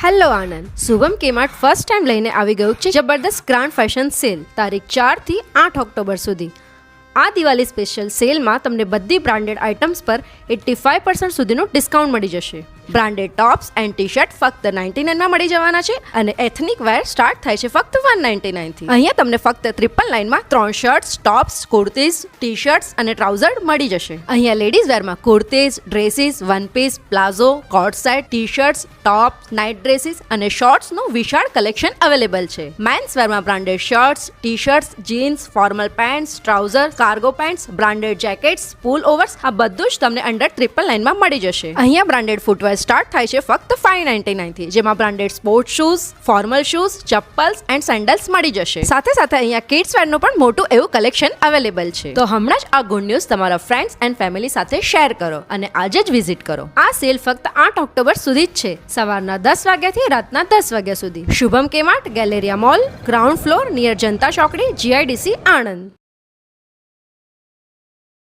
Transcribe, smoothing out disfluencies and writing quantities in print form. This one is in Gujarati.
હેલો આનંદ, શુભમ કેમાર્ટ ફર્સ્ટ ટાઈમ લઈને આવી ગયું છે જબરદસ્ત ગ્રાન્ડ ફેશન સેલ તારીખ 4 થી 8 ઓક્ટોબર સુધી. આ દિવાળી સ્પેશિયલ સેલમાં તમને બધી બ્રાન્ડેડ આઇટમ્સ પર 85% સુધીનું ડિસ્કાઉન્ટ મળી જશે. Branded tops and T shirt ફક્ત 99 માં મળી જવાના છે અને એથનિક વેર સ્ટાર્ટ થાય છે ફક્ત 199 થી. અહીંયા તમને ફક્ત 999 માં 3 shirts, tops, kurtis, T shirts અને ટ્રાઉઝર મળી જશે. અહીંયા લેડીઝ વેરમાં kurtis, dresses, one piece, palazzo, coat set, T shirts, top, night dresses અને શોર્ટ્સનું વિશાળ કલેક્શન અવેલેબલ છે. મેન્સ વેરમાં branded shirts, T shirts, jeans, formal pants, trouser, cargo pants, branded jackets, pullovers આ બધું જ તમને અંડર 999 માં મળી જશે. અહીંયા બ્રાન્ડેડ ફૂટવેર સ્ટાર્ટ થાય છે ફક્ત 599 થી, જેમાં branded sport shoes, formal shoes, chappals and sandals મળી જશે. સાથે સાથે અહીંયા કિડ્સ વેરનું પણ મોટું એવું કલેક્શન અવેલેબલ છે. તો હમણાં જ આ ગુડ ન્યૂઝ તમારા ફ્રેન્ડ્સ એન્ડ ફેમિલી સાથે શેર કરો અને આજે જ વિઝિટ કરો. આ સેલ ફક્ત 8 ઓક્ટોબર સુધી જ છે, સવારના 10 વાગ્યાથી રાતના 10 વાગ્યા સુધી. Shubham Kmart, galleria mall, ground floor near Janata Chokdi, GIDC, Anand.